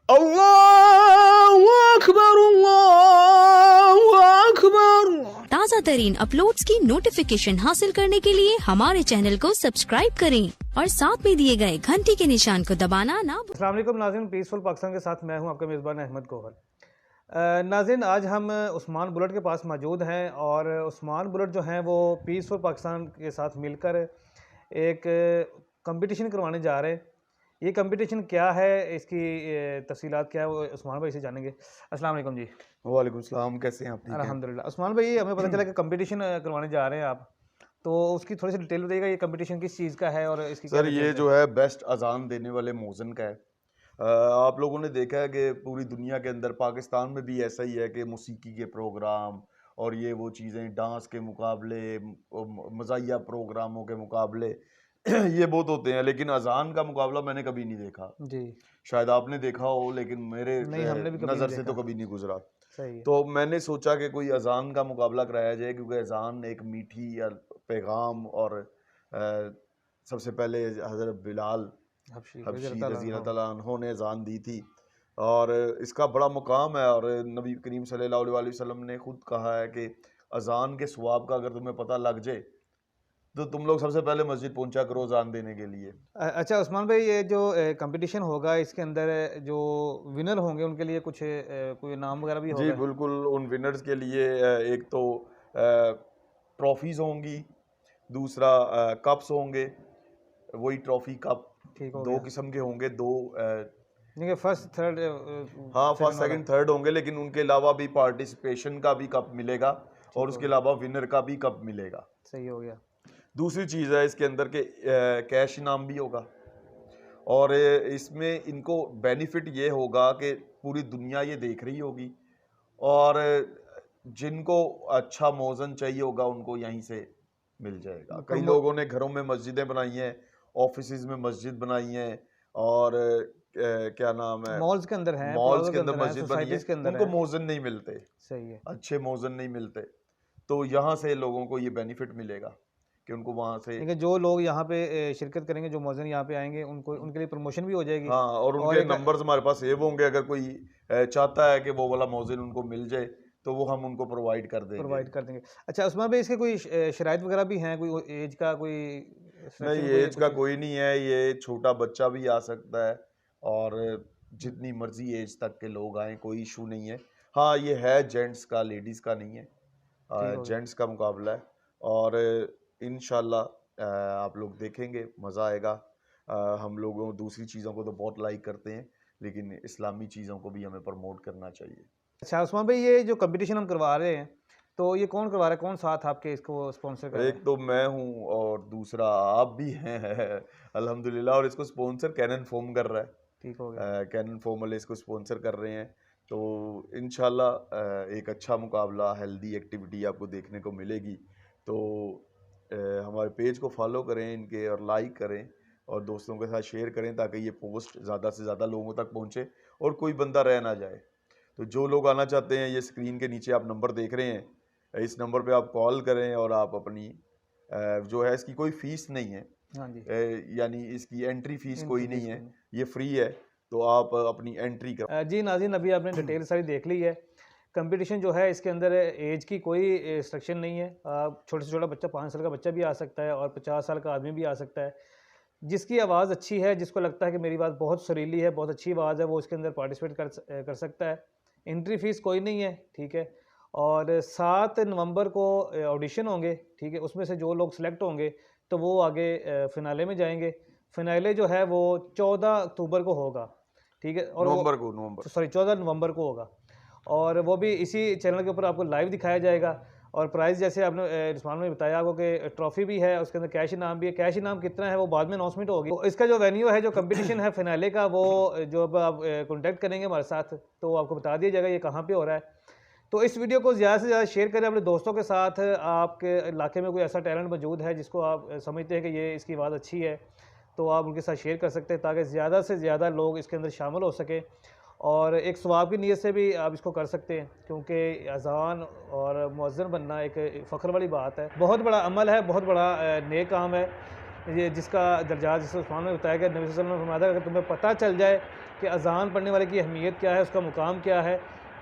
अल्लाहु अकबर, अल्लाहु अकबर। ताज़ा तरीन अपलोड्स की नोटिफिकेशन हासिल करने के लिए हमारे चैनल को सब्सक्राइब करें और साथ में दिए गए घंटी के निशान को दबाना ना भूलें। अस्सलाम वालेकुम नाज़रीन, पीसफुल पाकिस्तान के साथ मैं हूं आपका मेज़बान अहमद गोहर। नाज़रीन, आज हम उस्मान बुलेट के पास मौजूद हैं और उस्मान बुलेट जो हैं वो पीसफुल पाकिस्तान के साथ मिलकर एक कंपटीशन करवाने जा रहे हैं। ये कंपटीशन क्या है, इसकी तफसीलात क्या है, वो उस्मान भाई से जानेंगे। अस्सलाम वालेकुम जी। वालेकुम सलाम, कैसे हैं आप? ठीक हैं? अल्हम्दुलिल्लाह। उस्मान भाई, हमें पता चला कि कंपटीशन करवाने जा रहे हैं आप, तो उसकी थोड़ी सी डिटेल बताइएगा। ये कंपटीशन किस चीज़ का है और इसकी क्या सर, ये डिटेल्स जो है बेस्ट अजान देने वाले मौज़न का है। आप लोगों ने देखा है कि पूरी दुनिया के अंदर पाकिस्तान में भी ऐसा ही है कि मौसीकी के प्रोग्राम और ये वो चीज़ें, डांस के मुकाबले, मज़ाहिया प्रोग्रामों के मुकाबले ये बहुत होते हैं, लेकिन अजान का मुकाबला मैंने कभी नहीं देखा। जी। शायद आपने देखा हो, लेकिन मेरे नहीं, हमने भी कभी नज़र नहीं से तो देखा। कभी नहीं गुजरा। सही है। तो मैंने सोचा कि कोई अजान का मुकाबला कराया जाए, क्योंकि अजान एक मीठी या पैगाम और सबसे पहले हज़रत बिलाल हबशी हबशी रज़ी रज़ी अल्लाह अल्लाह तआला अन्हो ने अजान दी थी और इसका बड़ा मुकाम है। और नबी करीम सल्लल्लाहु अलैहि वसल्लम ने खुद कहा है कि अजान के सवाब का अगर तुम्हें पता लग जाए तो तुम लोग सबसे पहले मस्जिद पहुंचा करो अजान देने के लिए। अच्छा उस्मान भाई, ये जो कंपटीशन होगा इसके अंदर जो विनर होंगे उनके लिए कुछ कोई नाम वगैरह भी जी होगा? बिल्कुल, उन विनर्स के लिए एक तो ट्रॉफीज होंगी, दूसरा कप्स होंगे, वही ट्रॉफी कप ठीक हो दो गया। किस्म के होंगे, दो देखिए, फर्स्ट थर्ड हाँ, सेकंड फर्स्ट वाला। सेकंड थर्ड होंगे, लेकिन उनके अलावा भी पार्टिसिपेशन का भी कप मिलेगा ठीक और हो उसके गया। अलावा विनर का भी कप मिलेगा। सही हो गया। दूसरी चीज़ है इसके अंदर के कैश इनाम भी होगा और इसमें इनको बेनिफिट ये होगा कि पूरी दुनिया ये देख रही होगी और जिनको अच्छा मौज़न चाहिए होगा उनको यहीं से मिल जाएगा। कई लोगों ने घरों में मस्जिदें बनाई हैं, ऑफिसेज में मस्जिद बनाई हैं और क्या नाम है, मॉल्स के अंदर हैं, मॉल्स प्लाजो के के अंदर अंदर हैं, मस्जिद बनी है, सोसाइटीज़ के अंदर उनको हैं। मौज़न नहीं मिलते, सही है। अच्छे मौज़न नहीं मिलते। तो यहाँ से लोगों को ये बेनिफिट मिलेगा कि उनको वहाँ से देखिए, जो लोग यहाँ पे शिरकत करेंगे, जो मौज़न यहाँ पे आएंगे, उनको उनके लिए प्रमोशन भी हो जाएगी। हाँ, और और उनके एक नंबर्स हमारे पास सेव होंगे। अगर कोई चाहता है कि वो वाला मौज़िन उनको मिल जाए तो वो हम उनको प्रोवाइड कर देंगे। प्रोवाइड कर देंगे। अच्छा उस्मान भाई, इसके कोई शराइत वगैरह भी हैं? कोई एज का कोई नहीं, restriction, कोई एज का कुछ? कोई नहीं है, ये छोटा बच्चा भी आ सकता है और जितनी मर्जी एज तक के लोग आए, कोई इशू नहीं है। हाँ, ये है जेंट्स का, लेडीज़ का नहीं है। ठीक हो गया। जेंट्स का मुकाबला है और इंशाल्लाह आप लोग देखेंगे, मज़ा आएगा। हम लोगों दूसरी चीज़ों को तो बहुत लाइक करते हैं, लेकिन इस्लामी चीज़ों को भी हमें प्रमोट करना चाहिए। अच्छा उस्मान भाई, ये जो कंपटीशन हम करवा रहे हैं, तो ये कौन करवा रहा है, कौन साथ आपके इसको स्पॉन्सर कर रहा एक है? तो मैं हूँ और दूसरा आप भी हैं अल्हम्दुलिल्लाह। और इसको स्पॉन्सर कैनन फोम कर रहा है। ठीक हो गया। कैनन फोम वाले इसको स्पॉन्सर कर रहे हैं। तो इंशाल्लाह एक अच्छा मुकाबला, हेल्दी एक्टिविटी आपको देखने को मिलेगी। तो हमारे पेज को फॉलो करें इनके और लाइक करें और दोस्तों के साथ शेयर करें ताकि ये पोस्ट ज़्यादा से ज़्यादा लोगों तक पहुँचे और कोई बंदा रह ना जाए। तो जो लोग आना चाहते हैं, ये स्क्रीन के नीचे आप नंबर देख रहे हैं, इस नंबर पे आप कॉल करें और आप अपनी जो है, इसकी कोई फ़ीस नहीं है, हाँ जी। यानी इसकी एंट्री फ़ीस कोई एंट्री नहीं फीस है, कोई नहीं। ये फ्री है। तो आप अपनी एंट्री कर जी नाज़रीन, अभी आपने डिटेल सारी देख ली है। कंपटीशन जो है इसके अंदर एज की कोई रिस्ट्रिक्शन नहीं है। छोटे से छोटा बच्चा, 5 साल का बच्चा भी आ सकता है और 50 साल का आदमी भी आ सकता है। जिसकी आवाज़ अच्छी है, जिसको लगता है कि मेरी आवाज़ बहुत सुरीली है, बहुत अच्छी आवाज़ है, वो इसके अंदर पार्टिसिपेट कर सकता है। एंट्री फ़ीस कोई नहीं है, ठीक है। और 7 नवंबर को ऑडिशन होंगे, ठीक है। उसमें से जो लोग सेलेक्ट होंगे तो वो आगे फ़िनाले में जाएंगे। फ़िनाले जो है वो 14 अक्टूबर को होगा, ठीक है। और वो नवंबर। सॉरी 14 नवंबर को होगा और वो भी इसी चैनल के ऊपर आपको लाइव दिखाया जाएगा। और प्राइस जैसे आपने रिस्मान में बताया आपको कि ट्रॉफी भी है, उसके अंदर कैश इनाम भी है। कैश इनाम कितना है वो बाद में अनाउंसमेंट होगी। तो इसका जो वेन्यू है, जो कंपटीशन है फिनाले का, वो जो अब आप कॉन्टैक्ट करेंगे हमारे साथ तो आपको बता दिया जाएगा ये कहाँ पे हो रहा है। तो इस वीडियो को ज़्यादा से ज़्यादा शेयर करें अपने दोस्तों के साथ। आपके इलाके में कोई ऐसा टैलेंट मौजूद है जिसको आप समझते हैं कि ये इसकी आवाज़ अच्छी है, तो आप उनके साथ शेयर कर सकते हैं ताकि ज़्यादा से ज़्यादा लोग इसके अंदर शामिल हो सकें। और एक सवाब की नीयत से भी आप इसको कर सकते हैं, क्योंकि अज़ान और मुअज़्ज़िन बनना एक फ़ख्र वाली बात है। बहुत बड़ा अमल है, बहुत बड़ा नेक काम है ये, जिसका दर्जा, जैसे उस्मान ने बताया कि नबी सल्लल्लाहु अलैहि वसल्लम ने फरमाया, अगर तुम्हें पता चल जाए कि कि अजान पढ़ने वाले की अहमियत क्या है, उसका मुकाम क्या है,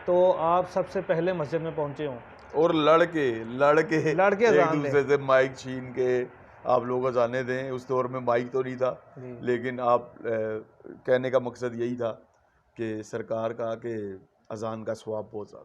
तो आप सबसे पहले मस्जिद में पहुँचे हों और लड़के लड़के लड़के एक अजान दें। दूसरे से माइक छीन के आप लोगों को जाने दें। उस दौर में माइक तो नहीं था, जी। लेकिन आप कहने का मकसद यही था कि सरकार का कि अजान का सवाब बहुत ज़्यादा